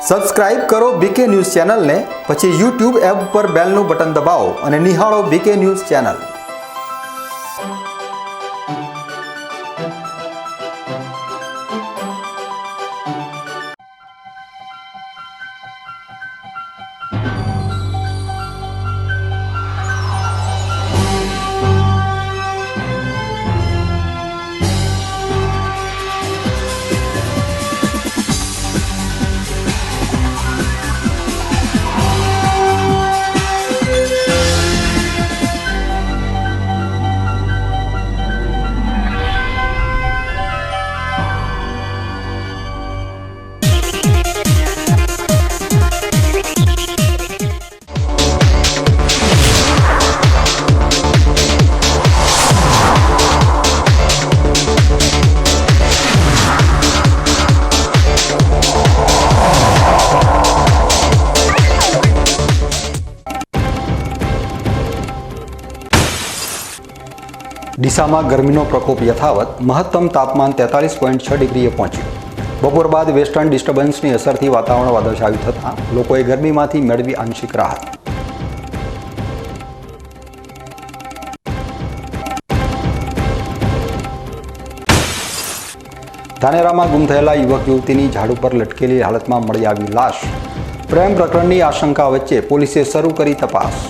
Subscribe કરો બીકે news ચેનલને, પછી યુટ્યુબ એપ પર બેલનું બટન દબાવો અને નિહાળો બીકે ન્યૂઝ ચેનલ. ડીસામાં ગરમીનો પ્રકોપ યથાવત, મહત્તમ તાપમાન 43.6 ડિગ્રીએ પહોંચ્યું. બપોર બાદ વેસ્ટર્ન ડિસ્ટર્બન્સની અસરથી વાતાવરણ વાદળછાયું થતાં લોકોએ ગરમીમાંથી મેળવી આંશિક રાહત. ધાનેરામાં ગુમ થયેલા યુવક યુવતીની ઝાડ ઉપર લટકેલી હાલતમાં મળી આવી લાશ. પ્રેમ પ્રકરણની આશંકા વચ્ચે પોલીસે શરૂ કરી તપાસ.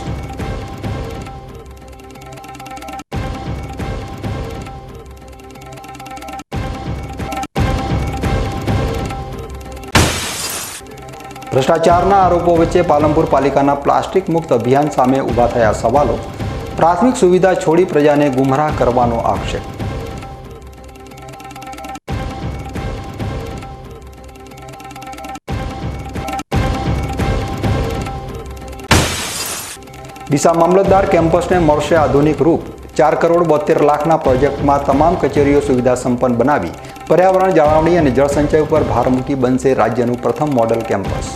ભ્રષ્ટાચારના આરોપો વચ્ચે પાલનપુર પાલિકાના પ્લાસ્ટિક મુક્ત અભિયાન સામે ઊભા થયા સવાલો. પ્રાથમિક સુવિધા છોડી પ્રજાને ગુમરાહ કરવાનો આક્ષેપ. ડીસા મામલતદાર કેમ્પસને મળશે આધુનિક રૂપ. 4,72,00,000ના પ્રોજેક્ટમાં તમામ કચેરીઓ સુવિધા સંપન્ન બનાવી પર્યાવરણ જાળવણી અને જળસંચય ઉપર ભાર મૂકી બનશે રાજ્યનું પ્રથમ મોડલ કેમ્પસ.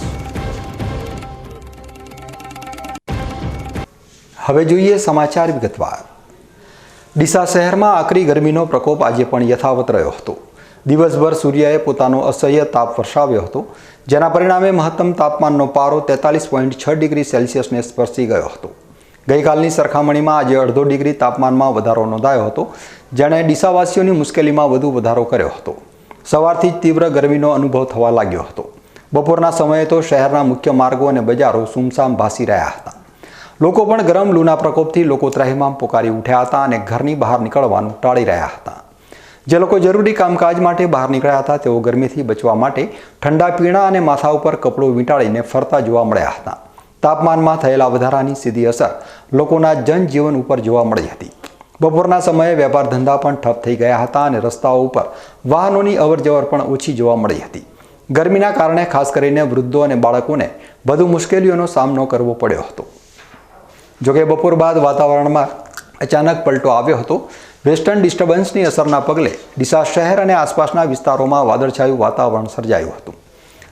હવે જોઈએ સમાચાર વિગતવાર. ડીસા શહેરમાં આકરી ગરમીનો પ્રકોપ આજે પણ યથાવત રહ્યો હતો. દિવસભર સૂર્યએ પોતાનો અસહ્ય તાપ વર્ષાવ્યો હતો, જેના પરિણામે મહત્તમ તાપમાનનો પારો 43.6 ડિગ્રી સેલ્સિયસને સ્પર્શી ગયો હતો. ગઈકાલની સરખામણીમાં આજે 0.5 ડિગ્રી તાપમાનમાં વધારો નોંધાયો હતો, જેણે ડીસાવાસીઓની મુશ્કેલીમાં વધુ વધારો કર્યો હતો. સવારથી જ તીવ્ર ગરમીનો અનુભવ થવા લાગ્યો હતો. બપોરના સમયે તો શહેરના મુખ્ય માર્ગો અને બજારો સૂમસામ ભાસી રહ્યા હતા. લોકો પણ ગરમ લૂના પ્રકોપથી લોકો ત્રાહિમામ પોકારી ઉઠ્યા હતા અને ઘરની બહાર નીકળવાનું ટાળી રહ્યા હતા. જે લોકો જરૂરી કામકાજ માટે બહાર નીકળ્યા હતા તેઓ ગરમીથી બચવા માટે ઠંડા પીણા અને માથા ઉપર કપડું વીંટાળીને ફરતા જોવા મળ્યા હતા. તાપમાનમાં થયેલા વધારાની સીધી અસર લોકોના જનજીવન ઉપર જોવા મળી હતી. બપોરના સમયે વેપાર ધંધા પણ ઠપ થઈ ગયા હતા અને રસ્તાઓ ઉપર વાહનોની અવરજવર પણ ઓછી જોવા મળી હતી. ગરમીના કારણે ખાસ કરીને વૃદ્ધો અને બાળકોને વધુ મુશ્કેલીઓનો સામનો કરવો પડ્યો હતો. જોકે બપોર બાદ વાતાવરણમાં અચાનક પલટો આવ્યો હતો. વેસ્ટર્ન ડિસ્ટર્બન્સની અસરના પગલે ડીસા શહેર અને આસપાસના વિસ્તારોમાં વાદળછાયું વાતાવરણ સર્જાયું હતું.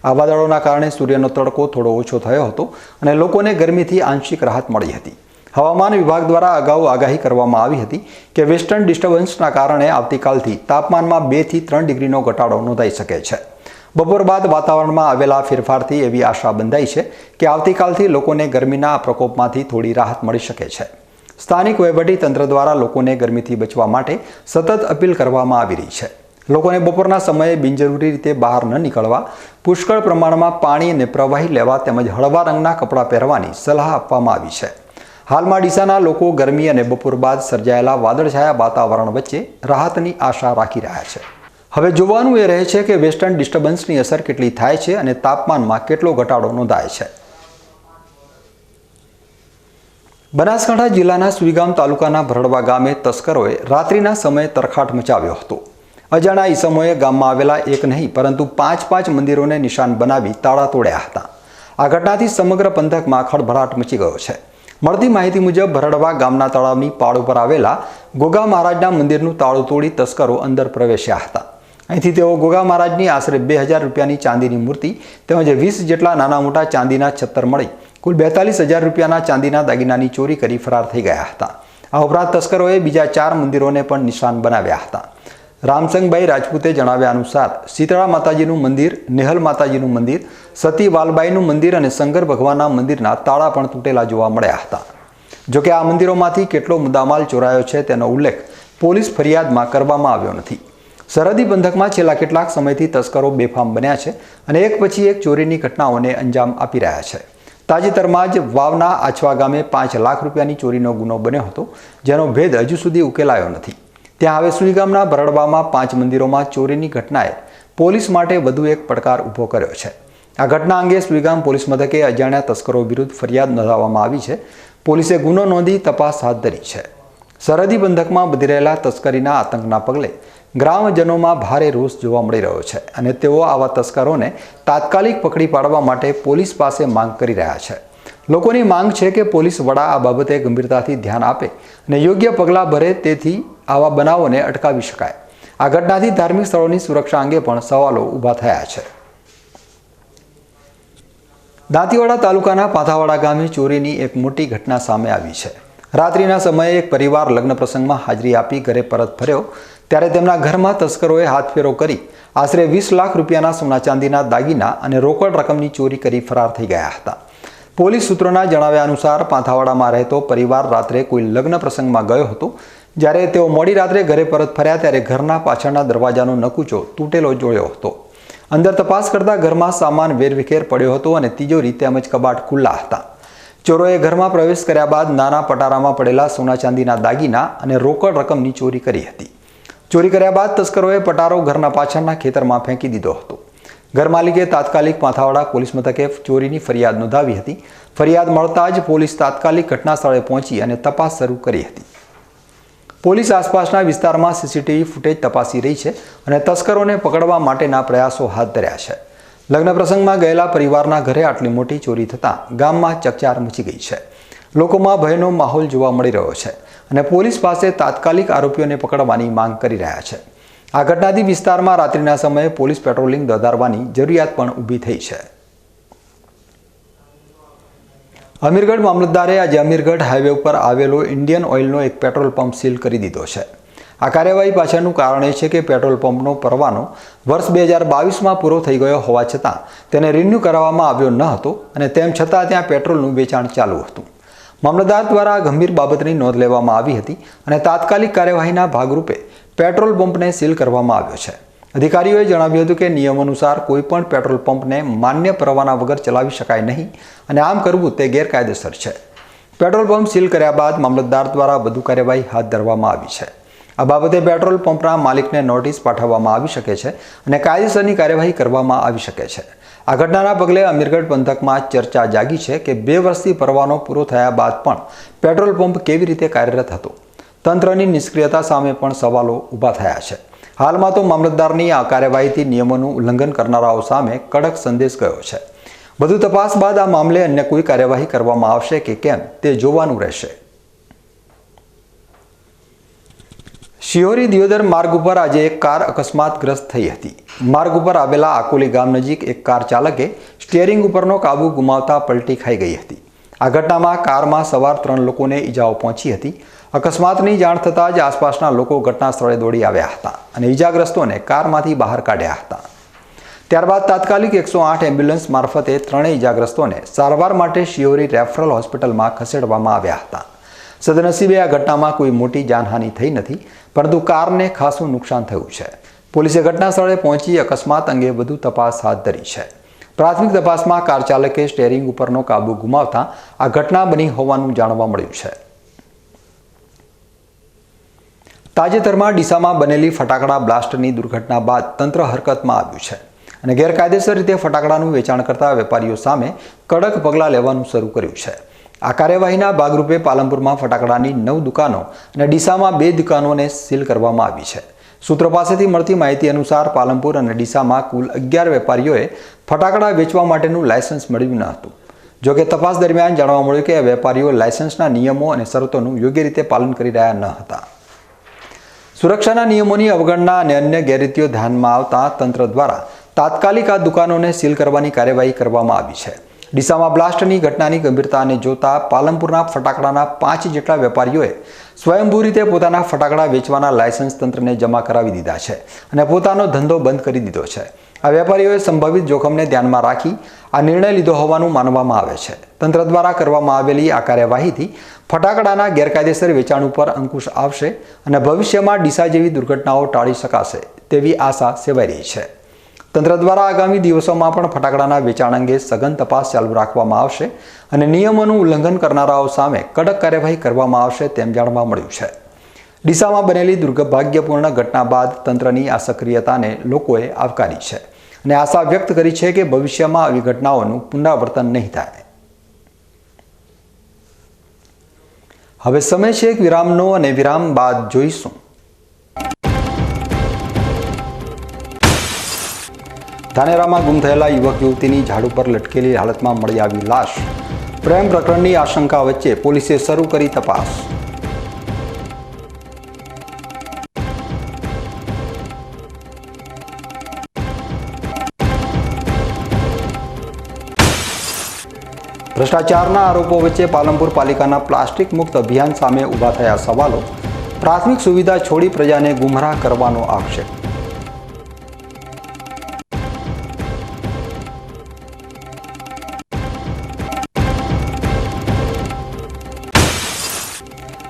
આ વાદળોના કારણે સૂર્યનો તડકો થોડો ઓછો થયો હતો અને લોકોને ગરમીથી આંશિક રાહત મળી હતી. હવામાન વિભાગ દ્વારા અગાઉ આગાહી કરવામાં આવી હતી કે વેસ્ટર્ન ડિસ્ટર્બન્સના કારણે આવતીકાલથી તાપમાનમાં 2 થી 3 ડિગ્રીનો ઘટાડો નોંધાઈ શકે છે. બપોર બાદ વાતાવરણમાં આવેલા ફેરફારથી એવી આશા બંધાઈ છે કે આવતીકાલથી લોકોને ગરમીના પ્રકોપમાંથી થોડી રાહત મળી શકે છે. સ્થાનિક વહીવટીતંત્ર દ્વારા લોકોને ગરમીથી બચવા માટે સતત અપીલ કરવામાં આવી રહી છે. લોકોને બપોરના સમયે બિનજરૂરી રીતે બહાર ન નીકળવા, પુષ્કળ પ્રમાણમાં પાણી અને પ્રવાહી લેવા તેમજ હળવા રંગના કપડાં પહેરવાની સલાહ આપવામાં આવી છે. હાલમાં ડીસાના લોકો ગરમી અને બપોર બાદ સર્જાયેલા વાદળછાયા વાતાવરણ વચ્ચે રાહતની આશા રાખી રહ્યા છે. હવે જોવાનું એ રહે છે કે વેસ્ટર્ન ડિસ્ટર્બન્સની અસર કેટલી થાય છે અને તાપમાનમાં કેટલો ઘટાડો નોંધાય છે. બનાસકાંઠા જિલ્લાના સુઈગામ તાલુકાના ભરડવા ગામે તસ્કરોએ રાત્રિના સમયે તરખાટ મચાવ્યો હતો. અજાણા ઈસમોએ ગામમાં આવેલા એક નહીં પરંતુ 5 મંદિરોને નિશાન બનાવી તાળા તોડ્યા હતા. આ ઘટનાથી સમગ્ર પંથકમાં ખળભળાટ મચી ગયો છે. મળતી માહિતી મુજબ ભરડવા ગામના તળાવની પાળ ઉપર આવેલા ગોગા મહારાજના મંદિરનું તાળું તોડી તસ્કરો અંદર પ્રવેશ્યા હતા. અહીંથી તેઓ ગોગા મહારાજની આશરે 2000 રૂપિયાની ચાંદીની મૂર્તિ તેમજ 20 જેટલા નાના મોટા ચાંદીના છત્તર મળી કુલ 42,000 રૂપિયાના ચાંદીના દાગીનાની ચોરી કરી ફરાર થઈ ગયા હતા. આ ઉપરાંત તસ્કરોએ બીજા 4 મંદિરોને પણ નિશાન બનાવ્યા હતા. રામસંગભાઈ રાજપૂતે જણાવ્યા અનુસાર શીતળા માતાજીનું મંદિર, નેહલ માતાજીનું મંદિર, સતી વાલબાઈનું મંદિર અને શંકર ભગવાનના મંદિરના તાળા પણ તૂટેલા જોવા મળ્યા હતા. જોકે આ મંદિરોમાંથી કેટલો મુદ્દામાલ ચોરાયો છે તેનો ઉલ્લેખ પોલીસ ફરિયાદમાં કરવામાં આવ્યો નથી. સરહદી પંથકમાં છેલ્લા કેટલાક સમયથી તસ્કરો બેફામ બન્યા છે અને એક પછી એક ચોરીની ઘટનાઓને અંજામ આપી રહ્યા છે. તાજેતરમાં જ વાવના આછવા ગામે 5 લાખ રૂપિયાની ચોરીનો ગુનો બન્યો હતો, જેનો ભેદ હજુ સુધી ઉકેલાયો નથી. ત્યાં હવે સુઈગામના બરડવામાં 5 મંદિરોમાં ચોરીની ઘટનાએ પોલીસ માટે વધુ એક પડકાર ઊભો કર્યો છે. આ ઘટના અંગે સુઈગામ પોલીસ મથકે અજાણ્યા તસ્કરો વિરુદ્ધ ફરિયાદ નોંધાવવામાં આવી છે. પોલીસે ગુનો નોંધી તપાસ હાથ ધરી છે. સરહદી પંથકમાં વધી રહેલા તસ્કરીના આતંકના પગલે ગ્રામજનોમાં ભારે રોષ જોવા મળી રહ્યો છે અને તેઓ આવા તસ્કરોને તાત્કાલિક પકડી પાડવા માટે પોલીસ પાસે માંગ કરી રહ્યા છે. લોકોની માંગ છે કે પોલીસ વડા આ બાબતે ગંભીરતાથી ધ્યાન આપે અને યોગ્ય પગલાં ભરે, તેથી આવા બનાવોને અટકાવી શકાય. આ ઘટનાથી ધાર્મિક સ્થળોની સુરક્ષા અંગે પણ સવાલો ઊભા થયા છે. દાંતીવાડા તાલુકાના પાથાવાડા ગામે ચોરીની એક મોટી ઘટના સામે આવી છે. રાત્રિના સમયે એક પરિવાર લગ્ન પ્રસંગમાં હાજરી આપી ઘરે પરત ફર્યો ત્યારે તેમના ઘરમાં તસ્કરોએ હાથફેરો કરી આશરે 20 લાખ રૂપિયાના સોના ચાંદીના દાગીના અને રોકડ રકમની ચોરી કરી ફરાર થઈ ગયા હતા. પોલીસ સૂત્રોના જણાવ્યા અનુસાર પાથાવાડામાં રહેતો પરિવાર રાત્રે કોઈ લગ્ન પ્રસંગમાં ગયો હતો. જ્યારે તેઓ મોડી રાત્રે ઘરે પરત ફર્યા ત્યારે ઘરના પાછળના દરવાજાનો નકુચો તૂટેલો જોયો હતો. અંદર તપાસ કરતા ઘરમાં સામાન વેરવિખેર પડ્યો હતો અને તિજોરી તેમજ કબાટ ખુલ્લા હતા. ચોરોએ ઘરમાં પ્રવેશ કર્યા બાદ નાના પટારામાં પડેલા સોના ચાંદીના દાગીના અને રોકડ રકમની ચોરી કરી હતી. ચોરી કર્યા બાદ તસ્કરોએ પટારો ઘરના પાછળના ખેતરમાં ફેંકી દીધો હતો. ઘર માલિકે તાત્કાલિક પાથાવાડા પોલીસ મથકે ચોરીની ફરિયાદ નોંધાવી હતી. ફરિયાદ મળતા જ પોલીસ તાત્કાલિક ઘટના સ્થળે પહોંચી અને તપાસ શરૂ કરી હતી. પોલીસ આસપાસના વિસ્તારમાં સીસીટીવી ફૂટેજ તપાસી રહી છે અને તસ્કરોને પકડવા માટેના પ્રયાસો હાથ ધર્યા છે. લગ્ન પ્રસંગમાં ગયેલા પરિવારના ઘરે આટલી મોટી ચોરી થતાં ગામમાં ચકચાર મચી ગઈ છે. લોકોમાં ભયનો માહોલ જોવા મળી રહ્યો છે અને પોલીસ પાસે તાત્કાલિક આરોપીઓને પકડવાની માંગ કરી રહ્યા છે. આ ઘટનાથી વિસ્તારમાં રાત્રિના સમયે પોલીસ પેટ્રોલિંગ વધારવાની જરૂરિયાત પણ ઊભી થઈ છે. અમીરગઢ મામલતદારે આજે અમીરગઢ હાઈવે ઉપર આવેલો ઇન્ડિયન ઓઇલનો એક પેટ્રોલ પંપ સીલ કરી દીધો છે. આ કાર્યવાહી પાછળનું કારણ એ છે કે પેટ્રોલ પંપનો પરવાનો વર્ષ 2022માં પૂરો થઈ ગયો હોવા છતાં તેને રિન્યૂ કરાવવામાં આવ્યો ન હતો અને તેમ છતાં ત્યાં પેટ્રોલનું વેચાણ ચાલુ હતું. મામલતદાર દ્વારા ગંભીર બાબતની નોંધ લેવામાં આવી હતી અને તાત્કાલિક કાર્યવાહીના ભાગરૂપે પેટ્રોલ પંપને સીલ કરવામાં આવ્યો છે. અધિકારીઓએ જણાવ્યું હતું કે નિયમ અનુસાર કોઈપણ પેટ્રોલ પંપને માન્ય પરવાના વગર ચલાવી શકાય નહીં અને આમ કરવું તે ગેરકાયદેસર છે. પેટ્રોલ પંપ સીલ કર્યા બાદ મામલતદાર દ્વારા વધુ કાર્યવાહી હાથ ધરવામાં આવી છે. આ બાબતે પેટ્રોલ પંપના માલિકને નોટિસ પાઠવવામાં આવી શકે છે અને કાયદેસરની કાર્યવાહી કરવામાં આવી શકે છે. આ ઘટનાના પગલે અમીરગઢ પંથકમાં ચર્ચા જાગી છે કે 2 વર્ષથી પરવાનો પૂરો થયા બાદ પણ પેટ્રોલ પંપ કેવી રીતે કાર્યરત હતો. તંત્રની નિષ્ક્રિયતા સામે પણ સવાલો ઊભા થયા છે. હાલમાં તો મામલતદારની આ કાર્યવાહીથી નિયમોનું ઉલ્લંઘન કરનારાઓ સામે કડક સંદેશ ગયો છે. વધુ તપાસ બાદ આ મામલે અન્ય કોઈ કાર્યવાહી કરવામાં આવશે કે કેમ તે જોવાનું રહેશે. શિહોરી દિયોદર માર્ગ ઉપર આજે એક કાર અકસ્માતગ્રસ્ત થઈ હતી. માર્ગ ઉપર આવેલા આકોલી ગામ નજીક એક કાર ચાલકે સ્ટીયરિંગ ઉપરનો કાબુ ગુમાવતા પલટી ખાઈ ગઈ હતી. આ ઘટનામાં કારમાં સવાર 3 લોકોને ઈજાઓ પહોંચી હતી. અકસ્માતની જાણ થતાં જ આસપાસના લોકો ઘટના સ્થળે દોડી આવ્યા હતા અને ઈજાગ્રસ્તોને કારમાંથી બહાર કાઢ્યા હતા. ત્યારબાદ તાત્કાલિક 108 એમ્બ્યુલન્સ મારફતે 3 ઈજાગ્રસ્તોને સારવાર માટે શિહોરી રેફરલ હોસ્પિટલમાં ખસેડવામાં આવ્યા હતા. સદનસીબે આ ઘટનામાં કોઈ મોટી જાનહાનિ થઈ નથી, પરંતુ કારને ખાસું નુકસાન થયું છે. પોલીસે ઘટના સ્થળે પહોંચી અકસ્માત અંગે વધુ તપાસ હાથ ધરી છે. પ્રાથમિક તપાસમાં કાર ચાલકે સ્ટીયરિંગ ઉપરનો કાબુ ગુમાવતા આ ઘટના બની હોવાનું જાણવા મળ્યું છે. તાજેતરમાં ડીસામાં બનેલી ફટાકડા બ્લાસ્ટની દુર્ઘટના બાદ તંત્ર હરકતમાં આવ્યું છે અને ગેરકાયદેસર રીતે ફટાકડાનું વેચાણ કરતા વેપારીઓ સામે કડક પગલાં લેવાનું શરૂ કર્યું છે. આ કાર્યવાહીના ભાગરૂપે પાલનપુરમાં ફટાકડાની 9 દુકાનો અને ડીસામાં 2 દુકાનોને સીલ કરવામાં આવી છે. સૂત્રો પાસેથી મળતી માહિતી અનુસાર પાલનપુર અને ડીસામાં કુલ 11 વેપારીઓએ ફટાકડા વેચવા માટેનું લાયસન્સ મેળવ્યું ન હતું. જોકે તપાસ દરમિયાન જાણવા મળ્યું કે વેપારીઓ લાયસન્સના નિયમો અને શરતોનું યોગ્ય રીતે પાલન કરી રહ્યા ન હતા. સુરક્ષાના નિયમોની અવગણના અને અન્ય ગેરરીતિઓ ધ્યાનમાં આવતા તંત્ર દ્વારા તાત્કાલિક આ દુકાનોને સીલ કરવાની કાર્યવાહી કરવામાં આવી છે. ડીસામાં બ્લાસ્ટની ઘટનાની ગંભીરતાને જોતા પાલનપુરના ફટાકડાના 5 જેટલા વેપારીઓએ સ્વયંભૂ રીતે પોતાના ફટાકડા વેચવાના લાયસન્સ તંત્રને જમા કરાવી દીધા છે અને પોતાનો ધંધો બંધ કરી દીધો છે. આ વેપારીઓએ સંભવિત જોખમને ધ્યાનમાં રાખી આ નિર્ણય લીધો હોવાનું માનવામાં આવે છે. તંત્ર દ્વારા કરવામાં આવેલી આ કાર્યવાહીથી ફટાકડાના ગેરકાયદેસર વેચાણ ઉપર અંકુશ આવશે અને ભવિષ્યમાં ડીસા જેવી દુર્ઘટનાઓ ટાળી શકાશે તેવી આશા સેવાઈ રહી છે. તંત્ર દ્વારા આગામી દિવસોમાં પણ ફટાકડાના વેચાણ અંગે સઘન તપાસ ચાલુ રાખવામાં આવશે અને નિયમોનું ઉલ્લંઘન કરનારાઓ સામે કડક કાર્યવાહી કરવામાં આવશે તેમ જાણવા મળ્યું છે. ડીસામાં બનેલી દુર્ભાગ્યપૂર્ણ ઘટના બાદ તંત્રની આ સક્રિયતાને લોકોએ આવકારી છે અને આશા વ્યક્ત કરી છે કે ભવિષ્યમાં આવી ઘટનાઓનું પુનરાવર્તન નહીં થાય. હવે સમય છે એક વિરામનો અને વિરામ બાદ જોઈશું ધાનેરામાં ગુમ થયેલા યુવક યુવતીની ઝાડ ઉપર લટકેલી હાલતમાં મળી આવી લાશ. પ્રેમ પ્રકરણની આશંકા વચ્ચે પોલીસે શરૂ કરી તપાસ. ભ્રષ્ટાચારના આરોપો વચ્ચે પાલનપુર પાલિકાના પ્લાસ્ટિક મુક્ત અભિયાન સામે ઊભા થયા સવાલો. પ્રાથમિક સુવિધા છોડી પ્રજાને ગુમરાહ કરવાનો આક્ષેપ.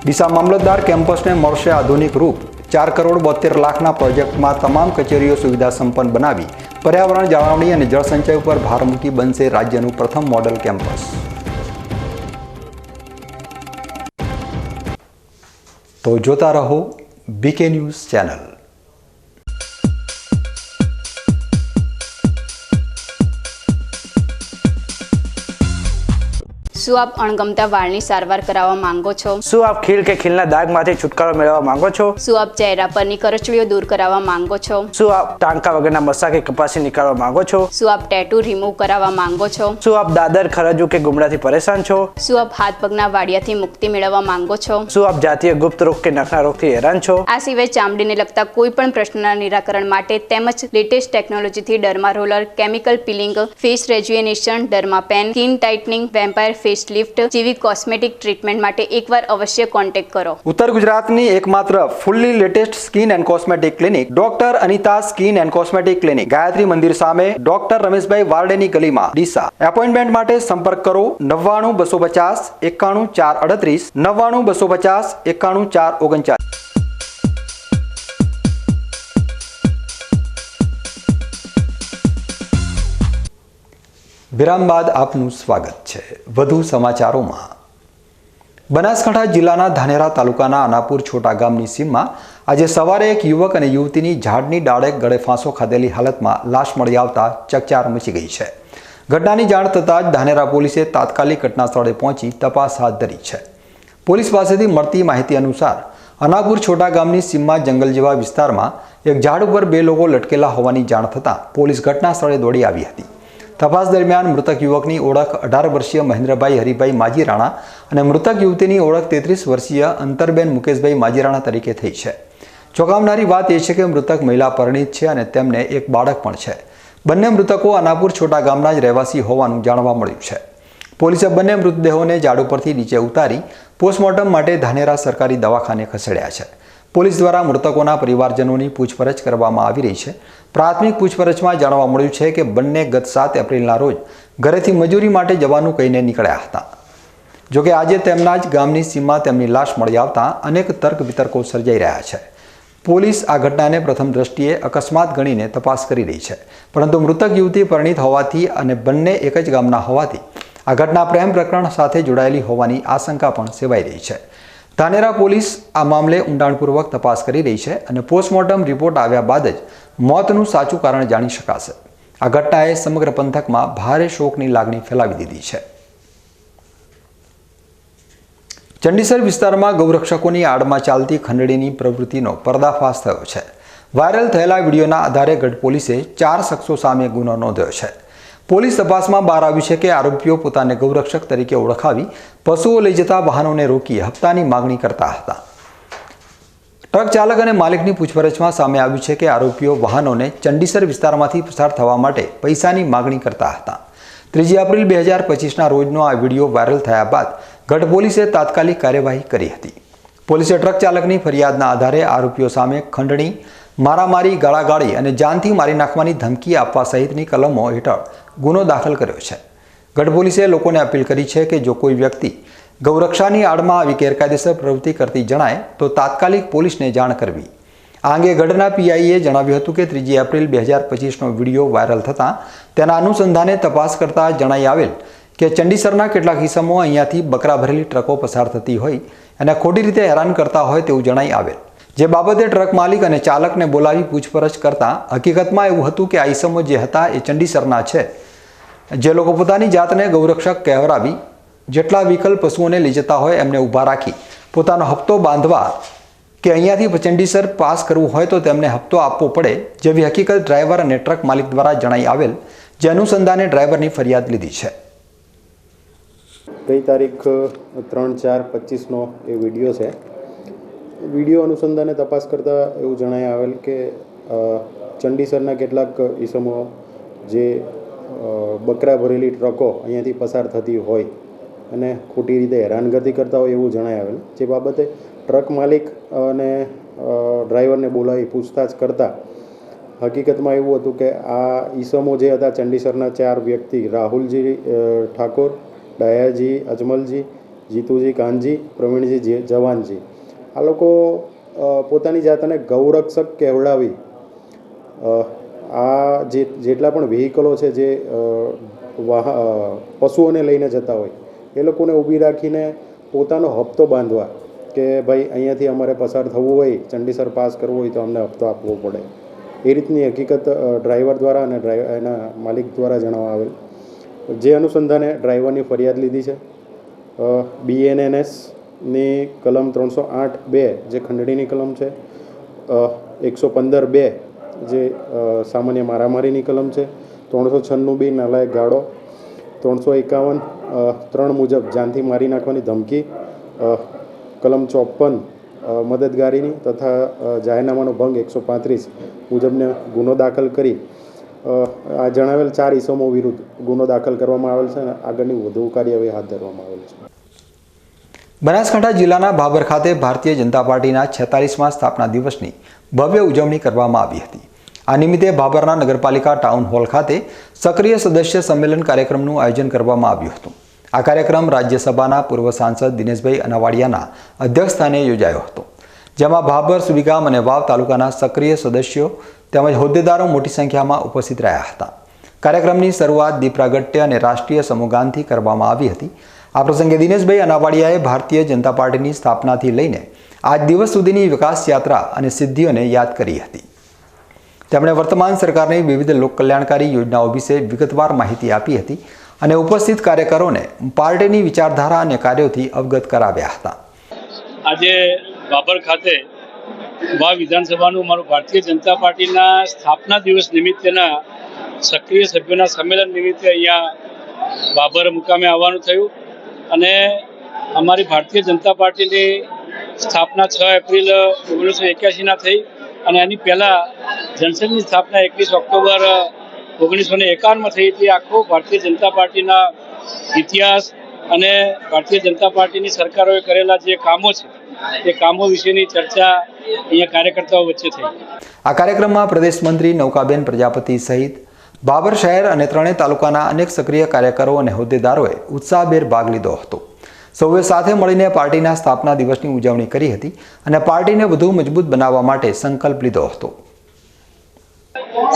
ડીસા મામલતદાર કેમ્પસને મળશે આધુનિક રૂપ. 4,72,00,000ના પ્રોજેક્ટમાં તમામ કચેરીઓ સુવિધા સંપન્ન બનાવી પર્યાવરણ જાળવણી અને જળસંચય ઉપર ભાર મૂકી બનશે રાજ્યનું પ્રથમ મોડલ કેમ્પસ. તો જોતા રહો બીકે ન્યૂઝ ચેનલ. શું આપ અણગમતા વાળની સારવાર કરાવવા માંગો છો? શું આપ ખીલ કે ખીલના દાગમાંથી છુટકારો મેળવવા માંગો છો? શું આપ ચહેરા પરની કરચલીઓ દૂર કરાવવા માંગો છો? શું આપ ટાંકા વગરના મસા કે કપાસી નીકાળવા માંગો છો? શું આપ ટેટુ રિમૂવ કરાવવા માંગો છો? શું આપ દાદર ખરજુ કે ગુમડાથી પરેશાન છો? શું આપ હાથ પગના વાડિયાથી મુક્તિ મેળવવા માંગો છો? શું આપ જાતીય ગુપ્ત રોગ કે નખના રોગથી હેરાન છો? આ સિવાય ચામડીને લગતા કોઈ પણ પ્રશ્નના નિરાકરણ માટે તેમજ લેટેસ્ટ ટેકનોલોજીથી derma roller, chemical peeling, face rejuvenation, derma pen, skin tightening, vampire face lift જેવી કોસ્મેટિક ટ્રીટમેન્ટ માટે એકવાર અવશ્ય કોન્ટેક્ટ કરો. ઉત્તર ગુજરાતની એકમાત્ર fully latest skin and cosmetic clinic doctor Anita skin and cosmetic clinic, Gayatri મંદિર સામે, ડોક્ટર રમેશભાઈ વારડેની ગલીમાં, ડીસા. એપોઇન્ટમેન્ટ માટે સંપર્ક કરો 99 250 91 438 99 250 91 439. વિરામ બાદ આપનું સ્વાગત છે. વધુ સમાચારોમાં. બનાસકાંઠા જિલ્લાના ધાનેરા તાલુકાના અનાપુર છોટા ગામની સીમમાં આજે સવારે એક યુવક અને યુવતીની ઝાડની ડાળે ગળે ફાંસો ખાધેલી હાલતમાં લાશ મળી આવતા ચકચાર મચી ગઈ છે. ઘટનાની જાણ થતાં જ ધાનેરા પોલીસે તાત્કાલિક ઘટના સ્થળે પહોંચી તપાસ હાથ ધરી છે. પોલીસ પાસેથી મળતી માહિતી અનુસાર અનાપુર છોટા ગામની સીમમાં જંગલ જેવા વિસ્તારમાં એક ઝાડ ઉપર બે લોકો લટકેલા હોવાની જાણ થતાં પોલીસ ઘટના સ્થળે દોડી આવી હતી. તપાસ દરમિયાન મૃતક યુવકની ઓળખ 18 વર્ષીય મહેન્દ્રભાઈ હરિભાઈ માજીરાણા અને મૃતક યુવતીની ઓળખ 33 વર્ષીય અંતરબેન મુકેશભાઈ માજીરાણા તરીકે થઈ છે. ચોંકાવનારી વાત એ છે કે મૃતક મહિલા પરિણીત છે અને તેમને એક બાળક પણ છે. બંને મૃતકો અનાપુર છોટા ગામના જ રહેવાસી હોવાનું જાણવા મળ્યું છે. પોલીસે બંને મૃતદેહોને ઝાડ ઉપરથી નીચે ઉતારી પોસ્ટમોર્ટમ માટે ધાનેરા સરકારી દવાખાને ખસેડ્યા છે. પોલીસ દ્વારા મૃતકોના પરિવારજનોની પૂછપરછ કરવામાં આવી રહી છે. પ્રાથમિક પૂછપરછમાં જાણવા મળ્યું છે કે બંને ગત 7 એપ્રિલના રોજ ઘરેથી મજૂરી માટે જવાનું કહીને નીકળ્યા હતા. જોકે આજે તેમના જ ગામની સીમમાં તેમની લાશ મળી આવતા અનેક તર્ક વિતર્કો સર્જાઈ રહ્યા છે. પોલીસ આ ઘટનાને પ્રથમ દ્રષ્ટિએ અકસ્માત ગણીને તપાસ કરી રહી છે, પરંતુ મૃતક યુવતી પરિણીત હોવાથી અને બંને એક જ ગામના હોવાથી આ ઘટના પ્રેમ પ્રકરણ સાથે જોડાયેલી હોવાની આશંકા પણ સેવાઈ રહી છે. ધાનેરા પોલીસ આ મામલે ઊંડાણપૂર્વક તપાસ કરી રહી છે અને પોસ્ટમોર્ટમ રિપોર્ટ આવ્યા બાદ જ મોતનું સાચું કારણ જાણી શકાશે. આ ઘટનાએ સમગ્ર પંથકમાં ભારે શોકની લાગણી ફેલાવી દીધી છે. ચંડીસર વિસ્તારમાં ગૌરક્ષકોની આડમાં ચાલતી ખંડણીની પ્રવૃત્તિનો પર્દાફાશ થયો છે. વાયરલ થયેલા વિડીયોના આધારે ગઢ પોલીસે 4 શખ્સો સામે ગુનો નોંધ્યો છે. પોલીસ તપાસમાં બહાર આવ્યું છે કે આરોપીઓ પોતાને ગૌરક્ષક તરીકે ઓળખાવી પશુઓ લઈ જતા વાહનોને રોકી હપ્તાની માગણી કરતા હતા. ટ્રક ચાલક અને માલિકની પૂછપરછમાં સામે આવ્યું છે કે આરોપીઓ વાહનોને ચંડીસર વિસ્તારમાંથી પસાર થવા માટે પૈસાની માગણી કરતા હતા. 3 એપ્રિલ 2025ના રોજનો આ વિડીયો વાયરલ થયા બાદ ગઢ પોલીસે તાત્કાલિક કાર્યવાહી કરી હતી. પોલીસે ટ્રક ચાલકની ફરિયાદના આધારે આરોપીઓ સામે ખંડણી, મારામારી, ગાળાગાળી અને જાનથી મારી નાખવાની ધમકી આપવા સહિતની કલમો હેઠળ ગુનો દાખલ કર્યો છે. ગઢ પોલીસે લોકોને અપીલ કરી છે કે જો કોઈ વ્યક્તિ ગૌરક્ષાની આડમાં આવી ગેરકાયદેસર પ્રવૃત્તિ કરતી જણાય તો તાત્કાલિક પોલીસને જાણ કરવી. આ અંગે ગઢના પીઆઈએ જણાવ્યું હતું કે 3 એપ્રિલ 2025નો વિડીયો વાયરલ થતાં તેના અનુસંધાને તપાસ કરતા જણાઈ આવેલ કે ચંડીસરના કેટલાક ઇસમો અહીંયાથી બકરા ભરેલી ટ્રકો પસાર થતી હોય અને ખોટી રીતે હેરાન કરતા હોય તેવું જણાઈ આવેલ. જે બાબતે ટ્રક માલિક અને ચાલકને બોલાવી પૂછપરછ કરતા હકીકતમાં એવું હતું કે આ ઇસમો જે હતા એ ચંડીસરના છે, જે લોકો પોતાની જાતને ગૌરક્ષક કહેવરાવી જેટલા વ્હીકલ પશુઓને લઈ જતા હોય એમને ઊભા રાખી પોતાનો હપ્તો બાંધવા કે અહીંયાથી ચંડીસર પાસ કરવું હોય તો તેમને હપ્તો આપવો પડે જેવી હકીકત ડ્રાઈવર અને ટ્રક માલિક દ્વારા જણાઈ આવેલ, જે અનુસંધાને ડ્રાઈવરની ફરિયાદ લીધી છે. ગઈ તારીખ 3/4/25નો એ વિડીયો છે. વિડીયો અનુસંધાને તપાસ કરતાં એવું જણાઈ આવેલ કે ચંડીસરના કેટલાક ઈસમો જે બકરા ભરેલી ટ્રકો અહીંયાથી પસાર થતી હોય અને ખોટી રીતે હેરાનગતિ કરતા હોય એવું જણાઈ આવેલ. જે બાબતે ટ્રક માલિક અને ડ્રાઈવરને બોલાવી પૂછતાછ કરતાં હકીકતમાં એવું હતું કે આ ઈસમો જે હતા ચંડીસરના 4 વ્યક્તિ રાહુલજી ઠાકોર, ડાયાજી અજમલજી, જીતુજી કાનજી, પ્રવીણજી જવાનજી, આ લોકો પોતાની જાતને ગૌરક્ષક કહેવડાવી આ જેટલા પણ વ્હીકલો છે જે પશુઓને લઈને જતા હોય એ લોકોને ઊભી રાખીને પોતાનો હપ્તો બાંધવા કે ભાઈ અહીંયાથી અમારે પસાર થવું હોય, ચંડીસર પાસ કરવું હોય તો અમને હપ્તો આપવો પડે, એ રીતની હકીકત ડ્રાઈવર દ્વારા અને એના માલિક દ્વારા જણાવવા આવેલ. જે અનુસંધાને ડ્રાઈવરની ફરિયાદ લીધી છે. BNNSની કલમ 308(2) જે ખંડણીની કલમ છે, 115(2) જે સામાન્ય મારામારીની કલમ છે, 396(b) નાલાયક ગાળો, 351(3) મુજબ જાનથી મારી નાખવાની ધમકી, કલમ 54 મદદગારીની તથા જાહેરનામાનો ભંગ 135 મુજબને ગુનો દાખલ કરી આ જણાવેલ 4 ઇસમો વિરુદ્ધ ગુનો દાખલ કરવામાં આવેલ છે અને આગળની વધુ કાર્યવાહી હાથ ધરવામાં આવેલ છે. બનાસકાંઠા જિલ્લાના ભાભર ખાતે ભારતીય જનતા પાર્ટીના 46મા સ્થાપના દિવસની ભવ્ય ઉજવણી કરવામાં આવી હતી. આ નિમિત્તે ભાભરના નગરપાલિકા ટાઉન હોલ ખાતે સક્રિય સદસ્ય સંમેલન કાર્યક્રમનું આયોજન કરવામાં આવ્યું હતું. આ કાર્યક્રમ રાજ્યસભાના પૂર્વ સાંસદ દિનેશભાઈ અનાવાડિયાના અધ્યક્ષસ્થાને યોજાયો હતો, જેમાં ભાભર, સુરીગામ અને વાવ તાલુકાના સક્રિય સદસ્યો તેમજ હોદ્દેદારો મોટી સંખ્યામાં ઉપસ્થિત રહ્યા હતા. કાર્યક્રમની શરૂઆત દીપ પ્રાગટ્ય અને રાષ્ટ્રીય સમૂહગાનથી કરવામાં આવી હતી. આ પ્રસંગે દિનેશભાઈ અનાવાડિયાએ ભારતીય જનતા પાર્ટીની સ્થાપનાથી લઈને આજ દિવસ સુધીની વિકાસ યાત્રા અને સિદ્ધિઓને યાદ કરી હતી. તેમણે વર્તમાન સરકારની વિવિધ લોકકલ્યાણકારી યોજનાઓ વિશે વિગતવાર માહિતી આપી હતી અને ઉપસ્થિત કાર્યકરોને પાર્ટીની વિચારધારા અને કાર્યોથી અવગત કરાવ્યા હતા. આજે ભાભર ખાતે વાવ વિધાનસભાનું મારું ભારતીય જનતા પાર્ટીના સ્થાપના દિવસ નિમિત્તેના સક્રિય સભ્યોના સંમેલન નિમિત્તે અહીંયા ભાભર મુકામે આવવાનું થયું અને અમારી ભારતીય જનતા પાર્ટીની સ્થાપના 6 એપ્રિલ 1981ના થઈ અને એની પહેલાં જનસંઘની સ્થાપના 21 ઓક્ટોબર 1951માં થઈ હતી. આખો ભારતીય જનતા પાર્ટીના ઇતિહાસ અને ભારતીય જનતા પાર્ટીની સરકારોએ કરેલા જે કામો છે એ કામો વિશેની ચર્ચા અહીંયા કાર્યકર્તાઓ વચ્ચે થઈ. આ કાર્યક્રમમાં પ્રદેશ મંત્રી નૌકાબેન પ્રજાપતિ સહિત ભાભર શહેર અને 3 તાલુકાના અનેક સક્રિય કાર્યકરો અને હોદ્દેદારોએ ઉત્સાહભેર ભાગ લીધો હતો. સૌએ સાથે મળીને પાર્ટીના સ્થાપના દિવસની ઉજવણી કરી હતી અને પાર્ટીને વધુ મજબૂત બનાવવા માટે સંકલ્પ લીધો હતો.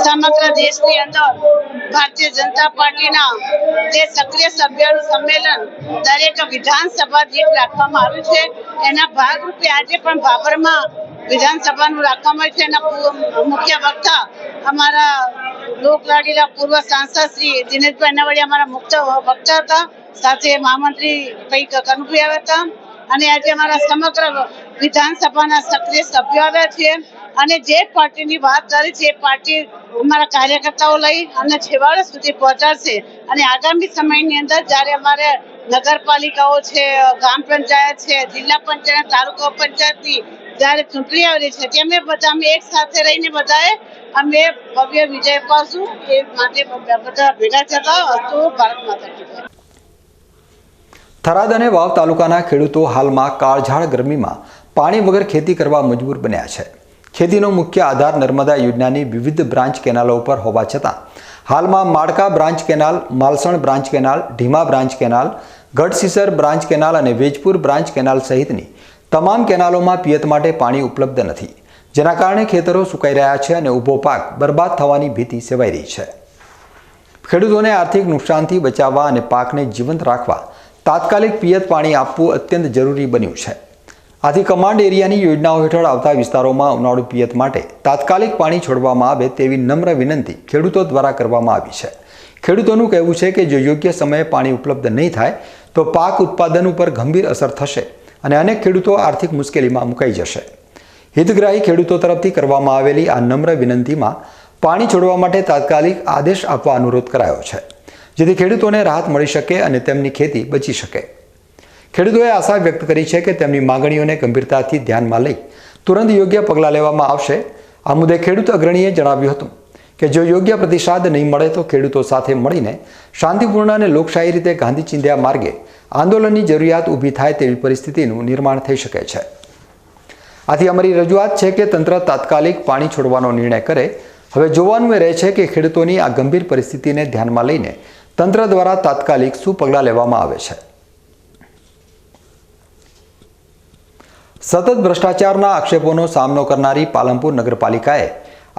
સમગ્ર દેશની અંદર ભારતીય જનતા પાર્ટીના જે સક્રિય સભ્યોનું સંમેલન દરેક વિધાનસભા દીઠ રાખવામાં આવ્યું છે, એના ભાગરૂપે આજે પણ ભાભરમાં વિધાનસભાનું રાખવામાં આવ્યું છે. એના મુખ્ય વક્તા અમારા લોકલાડીલા પૂર્વ સાંસદ શ્રી દિનેશભાઈ અનાવાડિયા અમારા મુખ્ય વક્તા હતા. સાથે મહામંત્રી ભાઈ કનુભાઈ આવ્યા હતા અને આજે અમારા સમગ્ર વિધાનસભાના સક્રિય સભ્યો આવ્યા છે અને જે પાર્ટીની વાત કરી છે એ પાર્ટી અમારા કાર્યકર્તાઓ લઈ અને છેવાડે સુધી પહોંચાડશે અને આગામી સમયની અંદર જ્યારે અમારે નગરપાલિકાઓ છે, ગ્રામ પંચાયત છે, જિલ્લા પંચાયત, તાલુકા પંચાયતની જ્યારે ચૂંટણી આવી છે તેમ બધા અમે એક સાથે રહીને બધાએ અમે ભવ્ય વિજય પામશું એ માટે બધા ભેગા થતા હતો. ભારત માતા કી જય. થરાદ અને વાવ તાલુકાના ખેડૂતો હાલમાં કાળઝાળ ગરમીમાં પાણી વગર ખેતી કરવા મજબૂર બન્યા છે. ખેતીનો મુખ્ય આધાર નર્મદા યોજનાની વિવિધ બ્રાન્ચ કેનાલો ઉપર હોવા છતાં હાલમાં Malka branch canal, Malsan branch canal, Dhima branch canal, Gadhsisar branch canal અને વેજપુર બ્રાન્ચ કેનાલ સહિતની તમામ કેનાલોમાં પિયત માટે પાણી ઉપલબ્ધ નથી, જેના કારણે ખેતરો સુકાઈ રહ્યા છે અને ઊભો પાક બરબાદ થવાની ભીતિ સેવાઈ રહી છે. ખેડૂતોને આર્થિક નુકસાનથી બચાવવા અને પાકને જીવંત રાખવા તાત્કાલિક પિયત પાણી આપવું અત્યંત જરૂરી બન્યું છે. આથી કમાન્ડ એરિયાની યોજનાઓ હેઠળ આવતા વિસ્તારોમાં ઉનાળુ પિયત માટે તાત્કાલિક પાણી છોડવામાં આવે તેવી નમ્ર વિનંતી ખેડૂતો દ્વારા કરવામાં આવી છે. ખેડૂતોનું કહેવું છે કે જો યોગ્ય સમયે પાણી ઉપલબ્ધ નહીં થાય તો પાક ઉત્પાદન ઉપર ગંભીર અસર થશે અને અનેક ખેડૂતો આર્થિક મુશ્કેલીમાં મુકાઈ જશે. હિતગ્રાહી ખેડૂતો તરફથી કરવામાં આવેલી આ નમ્ર વિનંતીમાં પાણી છોડવા માટે તાત્કાલિક આદેશ આપવા અનુરોધ કરાયો છે, જેથી ખેડૂતોને રાહત મળી શકે અને તેમની ખેતી બચી શકે. ખેડૂતોએ આશા વ્યક્ત કરી છે કે તેમની માંગણીઓને ગંભીરતાથી ધ્યાનમાં લઈ તુરંત યોગ્ય પગલાં લેવામાં આવશે. આ મુદ્દે ખેડૂત અગ્રણીએ જણાવ્યું હતું કે જો યોગ્ય પ્રતિસાદ નહીં મળે તો ખેડૂતો સાથે મળીને શાંતિપૂર્ણ અને લોકશાહી રીતે ગાંધી ચિંધ્યા માર્ગે આંદોલનની જરૂરિયાત ઊભી થાય તેવી પરિસ્થિતિનું નિર્માણ થઈ શકે છે. આથી અમારી રજૂઆત છે કે તંત્ર તાત્કાલિક પાણી છોડવાનો નિર્ણય કરે. હવે જોવાનું એ રહે છે કે ખેડૂતોની આ ગંભીર પરિસ્થિતિને ધ્યાનમાં લઈને તંત્ર દ્વારા તાત્કાલિક શું પગલાં લેવામાં આવે છે. સતત ભ્રષ્ટાચારના આક્ષેપોનો સામનો કરનારી પાલનપુર નગરપાલિકાએ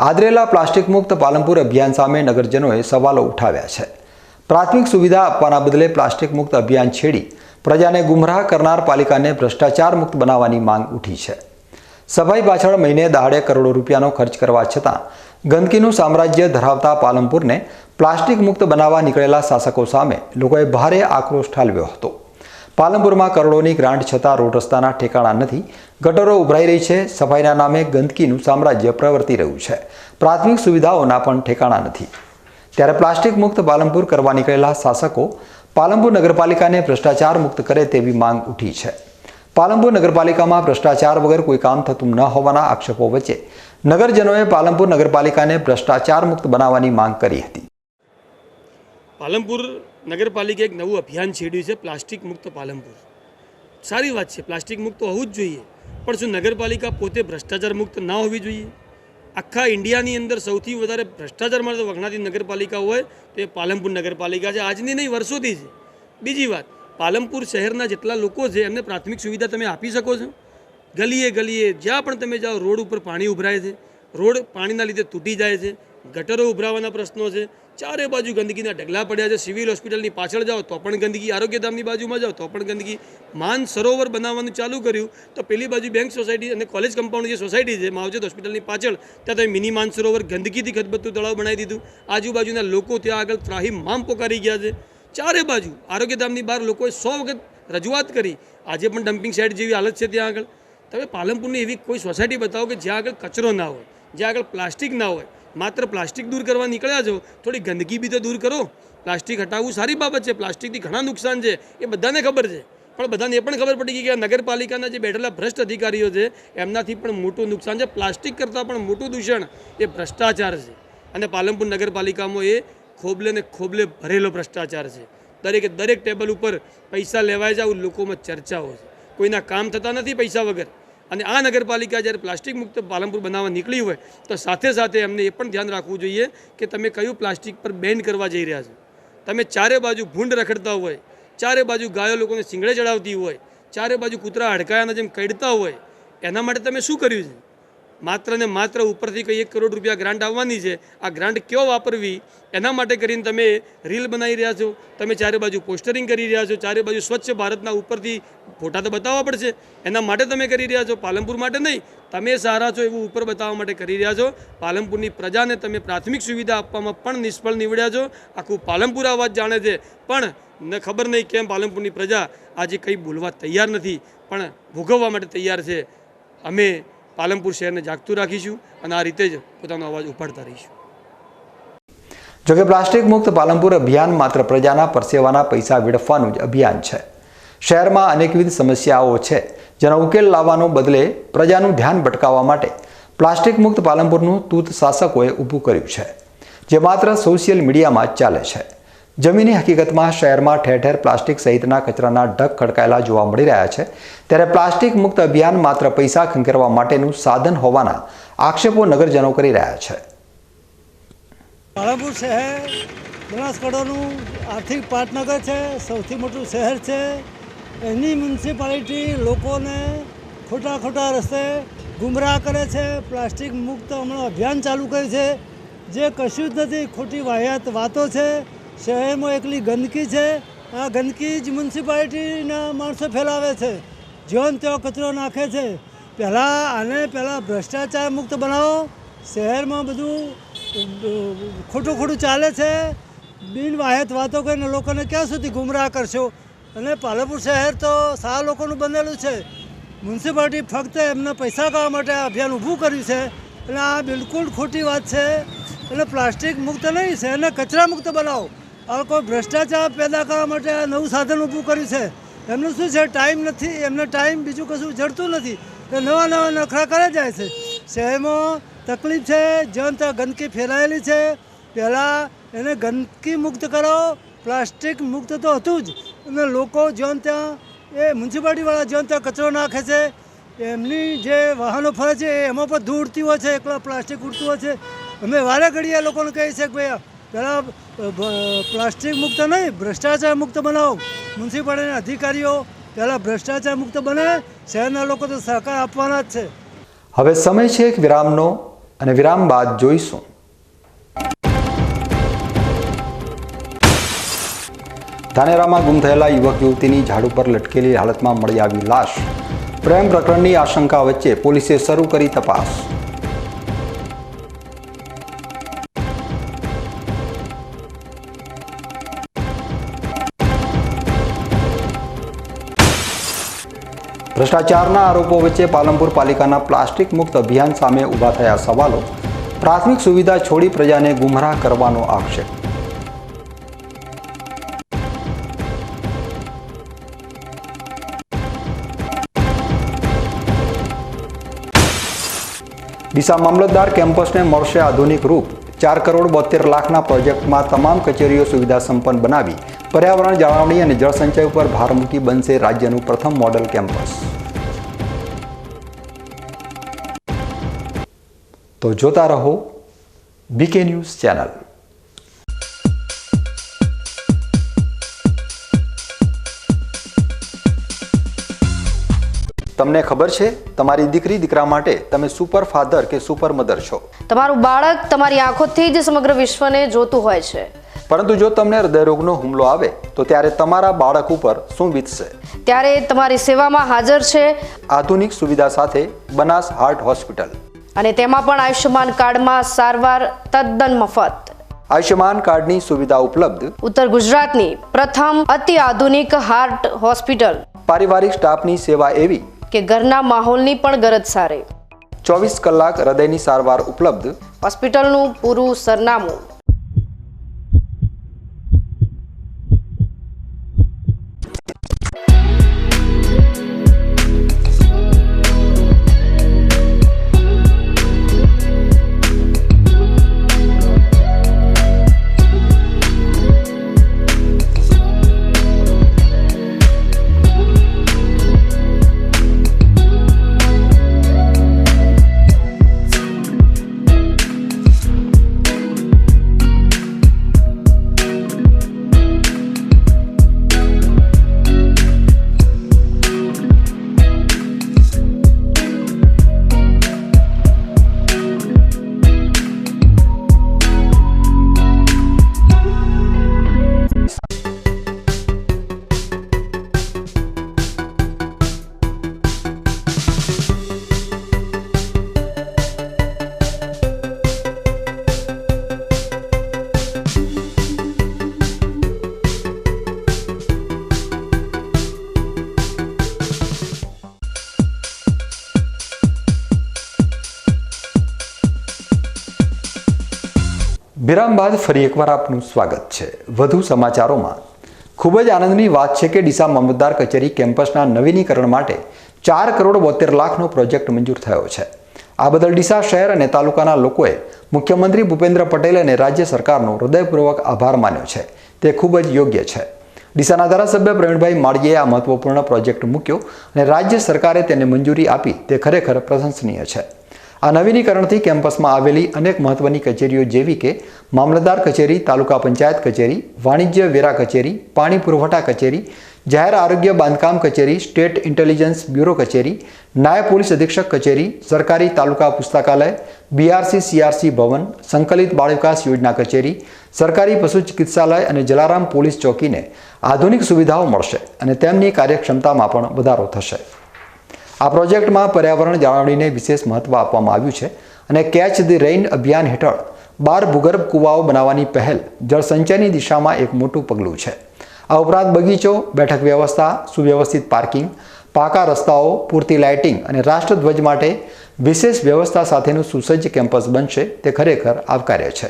આદરેલા પ્લાસ્ટિક મુક્ત પાલનપુર અભિયાન સામે નગરજનોએ સવાલો ઉઠાવ્યા છે. પ્રાથમિક સુવિધા આપવાના બદલે પ્લાસ્ટિક મુક્ત અભિયાન છેડી પ્રજાને ગુમરાહ કરનાર પાલિકાને ભ્રષ્ટાચાર મુક્ત બનાવવાની માંગ ઉઠી છે. સફાઈ પાછળ મહિને દહાડે કરોડો રૂપિયાનો ખર્ચ કરવા છતાં ગંદકીનું સામ્રાજ્ય ધરાવતા પાલનપુરને પ્લાસ્ટિક મુક્ત બનાવવા નીકળેલા શાસકો સામે લોકોએ ભારે આક્રોશ ઠાલવ્યો હતો. પાલનપુરમાં કરોડોની ગ્રાન્ટ છતાં રોડ રસ્તાના ઠેકાણા નથી, ગટરો ઉભરાઈ રહી છે, સફાઈના નામે ગંદકીનું સામ્રાજ્ય પ્રવર્તી રહ્યું છે, પ્રાથમિક સુવિધાઓના પણ ઠેકાણા નથી. ત્યારે પ્લાસ્ટિક મુક્ત પાલનપુર કરવા નીકળેલા શાસકો પાલનપુર નગરપાલિકાને ભ્રષ્ટાચાર મુક્ત કરે તેવી માંગ ઉઠી છે. પાલનપુર નગરપાલિકામાં ભ્રષ્ટાચાર વગર કોઈ કામ થતું ન હોવાના આક્ષેપો વચ્ચે નગરજનોએ પાલનપુર નગરપાલિકાને ભ્રષ્ટાચાર મુક્ત બનાવવાની માંગ કરી હતી. પાલનપુર નગરપાલિકા એક નવું અભિયાન છેડ્યું છે, પ્લાસ્ટિક મુક્ત પાલનપુર. સારી વાત છે, પ્લાસ્ટિક મુક્ત હોવું જ જોઈએ, પણ શું નગરપાલિકા પોતે ભ્રષ્ટાચાર મુક્ત ના હોવી જોઈએ? આખા ઇન્ડિયાની અંદર સૌથી વધારે ભ્રષ્ટાચાર માટે વખણાતી નગરપાલિકા હોય તો એ પાલનપુર નગરપાલિકા છે. આજની નહીં, વર્ષોથી છે. બીજી વાત, પાલનપુર શહેરના જેટલા લોકો છે એમને પ્રાથમિક સુવિધા તમે આપી શકો છો? ગલીએ ગલીએ જ્યાં પણ તમે જાઓ રોડ ઉપર પાણી ઉભરાય છે, રોડ પાણીના લીધે તૂટી જાય છે, ગટરો ઉભરાવાના પ્રશ્નો છે, ચારે બાજુ ગંદકીના ઢગલા પડ્યા છે. સિવિલ હોસ્પિટલની પાછળ જાઓ તો પણ ગંદકી, આરોગ્યધામની બાજુમાં જાઓ તો પણ ગંદકી. માન સરોવર બનાવવાનું ચાલુ કર્યું તો પેલી બાજુ બેંક સોસાયટી અને કોલેજ કમ્પાઉન્ડ જે સોસાયટી છે માવજત હોસ્પિટલની પાછળ, ત્યાં તમે મિની માન સરોવર ગંદકીથી ખતબત્તું તળાવ બનાવી દીધું. આજુબાજુના લોકો ત્યાં આગળ ત્રાહીમ મામ પોકારી ગયા છે. ચારે બાજુ આરોગ્યધામની બહાર લોકોએ 100 વખત રજૂઆત કરી, આજે પણ ડમ્પિંગ સાઇટ જેવી હાલત છે ત્યાં આગળ. તમે પાલનપુરની એવી કોઈ સોસાયટી બતાવો કે જ્યાં આગળ કચરો ના હોય, જ્યાં આગળ પ્લાસ્ટિક ના હોય. માત્ર પ્લાસ્ટિક દૂર કરવા નીકળ્યા છો, થોડી ગંદકી બી તો દૂર કરો. પ્લાસ્ટિક હટાવવું સારી બાબત છે, પ્લાસ્ટિકથી ઘણા નુકસાન છે એ બધાને ખબર છે, પણ બધાને એ પણ ખબર પડી ગઈ કે આ નગરપાલિકાના જે બેઠેલા ભ્રષ્ટ અધિકારીઓ છે એમનાથી પણ મોટું નુકસાન છે. પ્લાસ્ટિક કરતાં પણ મોટું દૂષણ એ ભ્રષ્ટાચાર છે, અને પાલનપુર નગરપાલિકામાં એ ખોબલે ને ખોબલે ભરેલો ભ્રષ્ટાચાર છે. દરેક ટેબલ ઉપર પૈસા લેવાય છે, આવું લોકોમાં ચર્ચાઓ છે. કોઈના કામ થતા નથી પૈસા વગર. અને આ નગરપાલિકા જ્યારે પ્લાસ્ટિક મુક્ત પાલનપુર બનાવવા નીકળી હોય તો સાથે સાથે એમને એ પણ ધ્યાન રાખવું જોઈએ કે તમે કયું પ્લાસ્ટિક પર બેન કરવા જઈ રહ્યા છો. તમે ચારે બાજુ ભૂંડ રખડતા હોય, ચારે બાજુ ગાયો લોકોને શિંગડે ચડાવતી હોય, ચારે બાજુ કૂતરા હડકાયાના જેમ કડતા હોય, એના માટે તમે શું કર્યું છે? માત્ર ને માત્ર ઉપરથી કંઈ 1 કરોડ રૂપિયા ગ્રાન્ટ આવવાની છે, આ ગ્રાન્ટ ક્યો વાપરવી એના માટે કરીને તમે રીલ બનાવી રહ્યા છો, તમે ચારે બાજુ પોસ્ટરિંગ કરી રહ્યા છો, ચારે બાજુ સ્વચ્છ ભારતના ઉપરથી ફોટા તો બતાવવા પડશે, એના માટે તમે કરી રહ્યા છો, પાલનપુર માટે નહીં. તમે સારા છો એવું ઉપર બતાવવા માટે કરી રહ્યા છો. પાલનપુરની પ્રજાને તમે પ્રાથમિક સુવિધા આપવામાં પણ નિષ્ફળ નીવડ્યા છો. આખું પાલનપુર આ વાત જાણે છે, પણ ખબર નહીં કેમ પાલનપુરની પ્રજા આજે કંઈ બોલવા તૈયાર નથી, પણ ભોગવવા માટે તૈયાર છે. અમે પાલનપુર શહેરને જાગતું રાખીશું અને આ રીતે જ પોતાનો અવાજ ઉપાડતા રહીશું. જોકે પ્લાસ્ટિક મુક્ત પાલનપુર અભિયાન માત્ર પ્રજાના પરસેવાના પૈસા વેડફવાનું જ અભિયાન છે. શહેરમાં અનેકવિધ સમસ્યાઓ છે જેનો ઉકેલ લાવવાનો બદલે પ્રજાનું ધ્યાન ભટકાવવા માટે પ્લાસ્ટિક મુક્ત પાલનપુરનું તૂત શાસકોએ ઊભું કર્યું છે, જે માત્ર સોશિયલ મીડિયામાં જ ચાલે છે. જમીની હકીકતમાં શહેરમાં ઠેર ઠેર પ્લાસ્ટિક સહિતના કચરાના ઢગ ખડકાયેલા જોવા મળી રહ્યા છે, ત્યારે પ્લાસ્ટિક મુક્ત અભિયાન માત્ર પૈસા ખંખેરવા માટેનું સાધન હોવાના આક્ષેપો નગરજનો કરી રહ્યા છે. પાલનપુર શહેર બનાસકાંઠાનું આર્થિક પાટનગર છે, સૌથી મોટું શહેર છે. એની મ્યુનિસિપાલિટી લોકોને ખોટા રસ્તે ગુમરાહ કરે છે. પ્લાસ્ટિક મુક્ત હમણાં અભિયાન ચાલુ કર્યું છે, જે કશું જ નથી, ખોટી વાહિયાત વાતો છે. શહેરમાં એકલી ગંદકી છે. આ ગંદકી જ મ્યુનિસિપાલિટીના માણસો ફેલાવે છે, જ્યાં ત્યાં કચરો નાખે છે. પહેલાં ભ્રષ્ટાચાર મુક્ત બનાવો. શહેરમાં બધું ખોટું ચાલે છે. બિન વાહિયાત વાતો કરીને લોકોને ક્યાં સુધી ગુમરાહ કરશો? અને પાલનપુર શહેર તો સારા લોકોનું બનેલું છે. મ્યુનિસિપાલિટી ફક્ત એમના પૈસા ખાવા માટે આ અભિયાન ઊભું કર્યું છે, અને આ બિલકુલ ખોટી વાત છે. અને પ્લાસ્ટિક મુક્ત નહીં, શહેરને કચરા મુક્ત બનાવો. આ લોકો ભ્રષ્ટાચાર પેદા કરવા માટે આ નવું સાધન ઊભું કર્યું છે. એમનું શું છે, ટાઈમ નથી, એમને ટાઈમ બીજું કશું જડતું નથી, એ નવા નખરા કરે જાય છે. શહેરમાં તકલીફ છે, જ્યાં ત્યાં ગંદકી ફેલાયેલી છે. પહેલાં એને ગંદકી મુક્ત કરો. પ્લાસ્ટિક મુક્ત તો હતું જ, અને લોકો જ્યાં ત્યાં એ મ્યુનિસિપાલિટીવાળા જ્યાં ત્યાં કચરો નાખે છે. એમની જે વાહનો ફરે છે એમાં પણ ધૂળ ઉડતી હોય છે, એકલા પ્લાસ્ટિક ઉડતું હોય છે. અમે વારે ઘડીએ લોકોને કહીએ છીએ કે ભાઈ પહેલાં પ્લાસ્ટિક મુક્ત નહીં, ભ્રષ્ટાચાર મુક્ત બનાવો. મ્યુનિસિપાલિટીના અધિકારીઓ પહેલાં ભ્રષ્ટાચાર મુક્ત બને, શહેરના લોકો તો સહકાર આપવાના જ છે. હવે સમય છે એક વિરામનો, અને વિરામ બાદ જોઈશું. ધાનેરામાં ગુમ થયેલા યુવક યુવતીની ઝાડ ઉપર લટકેલી હાલતમાં મળી આવી લાશ. પ્રેમ પ્રકરણની આશંકા વચ્ચે પોલીસે શરૂ કરી તપાસ. ભ્રષ્ટાચારના આરોપો વચ્ચે પાલનપુર પાલિકાના પ્લાસ્ટિક મુક્ત અભિયાન સામે ઊભા થયા સવાલો. પ્રાથમિક સુવિધા છોડી પ્રજાને ગુમરાહ કરવાનો આક્ષેપ. ડીસા મામલતદાર કેમ્પસને મળશે આધુનિક રૂપ. 4,72,00,000ના પ્રોજેક્ટમાં તમામ કચેરીઓ સુવિધા સંપન્ન બનાવી પર્યાવરણ જાળવણી અને જળસંચય ઉપર ભાર મૂકી બનશે રાજ્યનું પ્રથમ મોડલ કેમ્પસ. તો જોતા રહો બીકે ન્યૂઝ ચેનલ. તમને ખબર છે, તમારી દીકરી દીકરા માટે તમે સુપર ફાધર કે સુપર મધર છો. તમારું બાળક તમારી આંખોથી જ સમગ્ર વિશ્વને જોતું હોય છે. પરંતુ જો તમને હૃદયરોગનો હુમલો આવે તો ત્યારે તમારા બાળક ઉપર શું વીતશે? ત્યારે તમારી સેવામાં હાજર છે આધુનિક સુવિધા સાથે બનાસ હાર્ટ હોસ્પિટલ, અને તેમાં પણ આયુષ્યમાન કાર્ડમાં સારવાર તદ્દન મફત. આયુષ્યમાન કાર્ડની સુવિધા ઉપલબ્ધ. ઉત્તર ગુજરાતની પ્રથમ અતિ આધુનિક હાર્ટ હોસ્પિટલ. પારિવારિક સ્ટાફની સેવા એવી કે ઘરના માહોલની પણ ગરજ સારે. 24 કલાક હૃદયની સારવાર ઉપલબ્ધ. હોસ્પિટલનું પૂરું સરનામું. વિરામ બાદ ફરી એકવાર આપનું સ્વાગત છે. વધુ સમાચારોમાં ખૂબ જ આનંદની વાત છે કે ડીસા મામલતદાર કચેરી કેમ્પસના નવીનીકરણ માટે 4,72,00,000નો પ્રોજેક્ટ મંજૂર થયો છે. આ બદલ ડીસા શહેર અને તાલુકાના લોકોએ મુખ્યમંત્રી ભૂપેન્દ્ર પટેલ અને રાજ્ય સરકારનો હૃદયપૂર્વક આભાર માન્યો છે. તે ખૂબ જ યોગ્ય છે. ડીસાના ધારાસભ્ય પ્રવીણભાઈ માળીએ આ મહત્વપૂર્ણ પ્રોજેક્ટ મૂક્યો અને રાજ્ય સરકારે તેને મંજૂરી આપી તે ખરેખર પ્રશંસનીય છે. આ નવીનીકરણથી કેમ્પસમાં આવેલી અનેક મહત્વની કચેરીઓ જેવી કે મામલતદાર કચેરી, તાલુકા પંચાયત કચેરી, વાણિજ્ય વેરા કચેરી, પાણી પુરવઠા કચેરી, જાહેર આરોગ્ય બાંધકામ કચેરી, સ્ટેટ ઇન્ટેલિજન્સ બ્યુરો કચેરી, નાયબ પોલીસ અધિક્ષક કચેરી, સરકારી તાલુકા પુસ્તકાલય, BRC-CRC ભવન, સંકલિત બાળ વિકાસ યોજના કચેરી, સરકારી પશુ ચિકિત્સાલય અને જલારામ પોલીસ ચોકીને આધુનિક સુવિધાઓ મળશે અને તેમની કાર્યક્ષમતામાં પણ વધારો થશે. આ પ્રોજેક્ટમાં પર્યાવરણ જાળવણીને વિશેષ મહત્વ આપવામાં આવ્યું છે અને કેચ ધ રેઇન અભિયાન હેઠળ 12 ભૂગર્ભ કૂવાઓ બનાવવાની પહેલ જળસંચયની દિશામાં એક મોટું પગલું છે. આ ઉપરાંત બગીચો, બેઠક વ્યવસ્થા, સુવ્યવસ્થિત પાર્કિંગ, પાકા રસ્તાઓ, પૂરતી લાઇટિંગ અને રાષ્ટ્રધ્વજ માટે વિશેષ વ્યવસ્થા સાથેનું સુસજ્જ કેમ્પસ બનશે તે ખરેખર આવકાર્ય છે.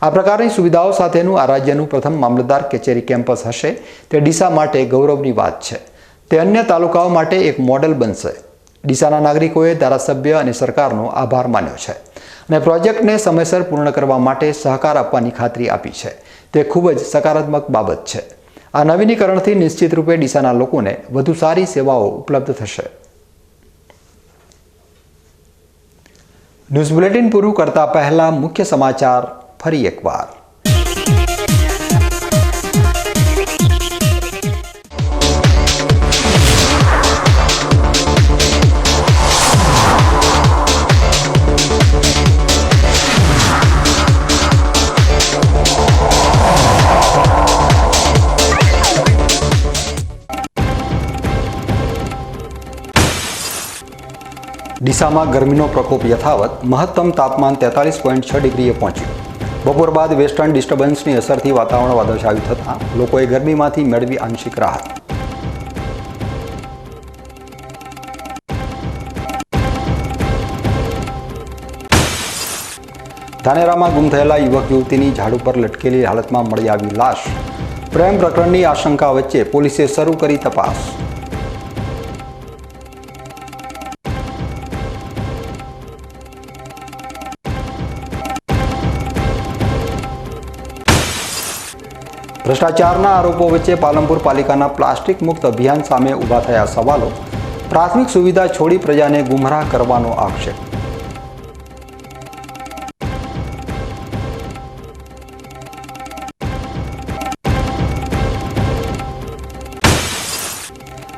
આ પ્રકારની સુવિધાઓ સાથેનું આ રાજ્યનું પ્રથમ મામલતદાર કચેરી કેમ્પસ હશે તે ડીસા માટે ગૌરવની વાત છે. તે અન્ય તાલુકાઓ માટે એક મોડેલ બનશે. ડીસાના નાગરિકોએ ધારાસભ્ય અને સરકારનો આભાર માન્યો છે અને પ્રોજેક્ટને સમયસર પૂર્ણ કરવા માટે સહકાર આપવાની ખાતરી આપી છે. તે ખૂબ જ સકારાત્મક બાબત છે. આ નવીનીકરણથી નિશ્ચિત રૂપે ડીસાના લોકોને વધુ સારી સેવાઓ ઉપલબ્ધ થશે. ન્યૂઝ બુલેટિન પૂરું કરતા પહેલા મુખ્ય સમાચાર ફરી એકવાર. ડીસામાં ગરમીનો પ્રકોપ યથાવત, મહત્તમ તાપમાન 43.6 ડિગ્રીએ પહોંચ્યું. બપોર બાદ વેસ્ટર્ન ડિસ્ટર્બન્સની અસરથી વાતાવરણ વાદળછાયું થતાં લોકોએ ગરમીમાંથી મેળવી આંશિક રાહત. ધાનેરામાં ગુમ થયેલા યુવક યુવતીની ઝાડ ઉપર લટકેલી હાલતમાં મળી આવી લાશ. પ્રેમ પ્રકરણની આશંકા વચ્ચે પોલીસે શરૂ કરી તપાસ. ભ્રષ્ટાચારના આરોપો વચ્ચે પાલનપુર પાલિકાના પ્લાસ્ટિક મુક્ત અભિયાન સામે ઊભા થયા સવાલો. પ્રાથમિક સુવિધા છોડી પ્રજાને ગુમરાહ કરવાનો આક્ષેપ.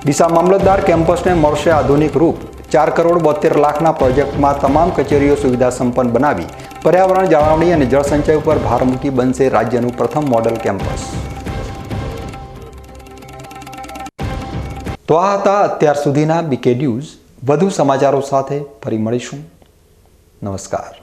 ડીસા મામલતદાર કેમ્પસને મળશે આધુનિક રૂપ. 4,72,00,000ના પ્રોજેક્ટમાં તમામ કચેરીઓ સુવિધા સંપન્ન બનાવી પર્યાવરણ જાળવણી અને જળસંચય ઉપર ભાર મૂકી બનશે રાજ્યનું પ્રથમ મોડલ કેમ્પસ. તો આ હતા અત્યાર સુધીના BK ન્યૂઝ. વધુ સમાચારો સાથે ફરી મળીશું. નમસ્કાર.